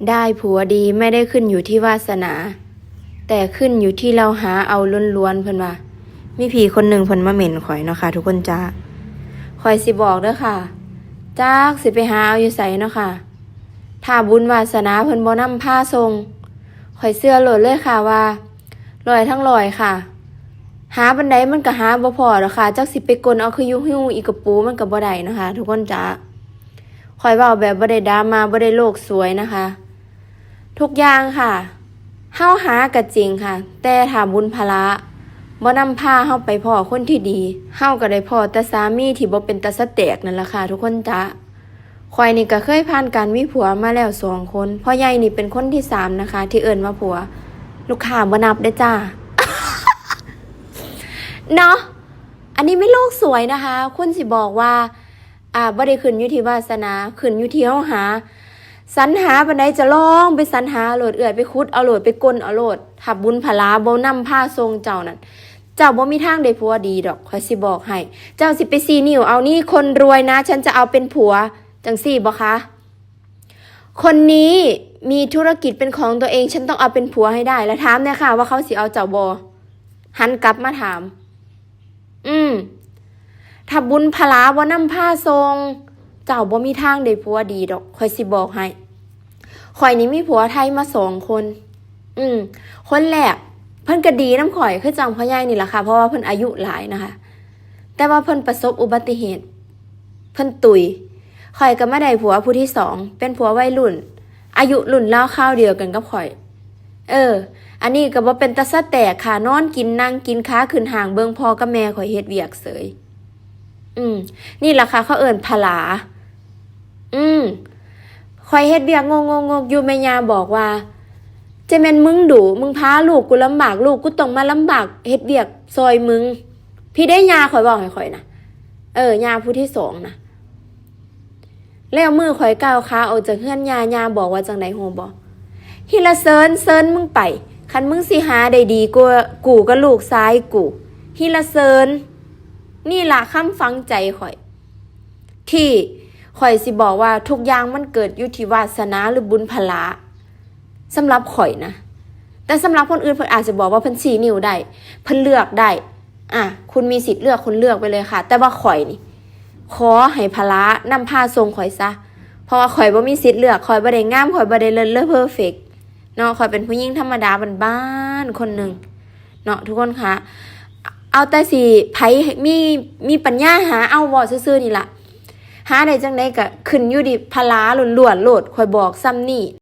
ได้ผัวดีไม่ได้ขึ้นอยู่ที่วาสนา แต่ขึ้นอยู่ที่เราหาเอาล้วนๆเพิ่นว่ามีผีคนหนึ่งเพิ่นมาเหม็นข่อยเนาะค่ะทุกคนจ้าข่อยสิบอกเด้อค่ะจักสิไปหาเอาอยู่ไสเนาะค่ะถ้าบุญวาสนาเพิ่นบ่นำพาทรงข่อยเชื่อโลดเลยค่ะว่าร้อยทั้งร้อยค่ะหาบันไดมันก็หาบ่พอดอกค่ะจักสิไปกลเอาคืออยู่หิ้วอีกกระปูมันก็บ่ได้นะคะทุกคนจ้าข่อยเว้าแบบบ่ได้ดราม่าบ่ได้โลกสวยนะคะทุกอย่างค่ะเฮาหาก็จริงค่ะแต่ถ้าบุญภาระบ่นำพาเฮาไปพ้อคนที่ดีเฮาก็ได้พ้อแต่สามีที่บ่เป็นตาสะแตกนั่นล่ะค่ะทุกคนจ้าข่อยนี่ก็เคยผ่านการมีผัวมาแล้ว2 คนพ่อใหญ่นี่เป็นคนที่3นะคะที่เอิ้นว่าผัวลูกค้าบ่นับเด้อจ้า เนาะอันนี้ไม่โลกสวยนะคะคุณสิบอกว่าบ่ได้ขึ้นอยู่ที่วาสนาขึ้นอยู่ที่เฮาหาสรรหาปานใดจะลองไปสรรหาโลดเอื้อยไปขุดเอาโลดไปกลเอาโลดถ้าบุญพลาบ่นำพาทรงเจ้านั่นเจ้าบ่มีทางได้ผัวดีดอกข้อยสิบอกให้เจ้าสิไปซีนิ้วเอานี่คนรวยนะฉันจะเอาเป็นผัวจังซี่บ่คะคนนี้มีธุรกิจเป็นของตัวเองฉันต้องเอาเป็นผัวให้ได้แล้วถามแน่ค่ะว่าเขาสิเอาเจ้าบ่หันกลับมาถามถ้าบุญพลาบ่นำพาทรงเจ้าบ่มีทางได้ผัวดีดอกข่อยสิบอกให้ข่อยนี่มีผัวไทยมา2 คนคนแรกเพิ่นก็ดีนำข่อยคือจังพ่อใหญ่นี่ล่ะค่ะเพราะว่าเพิ่นอายุหลายนะคะแต่ว่าเพิ่นประสบอุบัติเหตุเพิ่นตุยข่อยก็มาได้ผัวผู้ที่2เป็นผัววัยรุ่นอายุรุ่นราวคราวเดียวกันกับข่อยอันนี้ก็บ่เป็นตาสะแตกค่ะนอนกินนั่งกินค้าขึ้นห่างเบิ่งพ่อกับแม่ข่อยเฮ็ดเวียกเสยนี่ล่ะค่ะเขาเอิ้นผลาข่อยเฮ็ดเวียกงงๆๆอยู่แม่ย่าบอกว่าจะแม่นมึงดุมึงพาลูกกูลำบากลูกกูต้องมาลำบากเฮ็ดเวียกซอยมึงพี่ได้ย่าข่อยบอกให้ข่อยนะย่าผู้ที่2นะแล้วมือข่อยก้าวขาออกจากเฮือนย่าบอกว่าจังได๋ฮู้บ่ฮิละเซินมึงไปคันมึงสิหาได้ดีกว่ากูกับลูกซ้ายกูฮิละเซินนี่ล่ะคำฝังใจข่อยที่ข่อยสิบอกว่าทุกอย่างมันเกิดอยู่ที่วาสนาหรือบุญพละสำหรับข่อยนะแต่สำหรับคนอื่นเพิ่นอาจจะบอกว่าเพิ่นชี้นิ้วได้เพิ่นเลือกได้คุณมีสิทธิ์เลือกคุณเลือกไปเลยค่ะแต่ว่าข่อยนี่ขอให้พละนำพาทรงข่อยซะเพราะว่าข่อยบ่มีสิทธิ์เลือกข่อยบ่ได้งามข่อยบ่ได้เลิศเลอเพอร์เฟกต์เนาะข่อยเป็นผู้หญิงธรรมดาบ้านๆคนหนึ่งเนาะทุกคนคะเอาแต่สิไผมีปัญญาหาเอาบ่ซื่อๆนี่ล่ะหาได้จังได๋ก็ขึ้นอยู่ดิพลาล้วนๆโลดข่อยบอกซ้ำนี่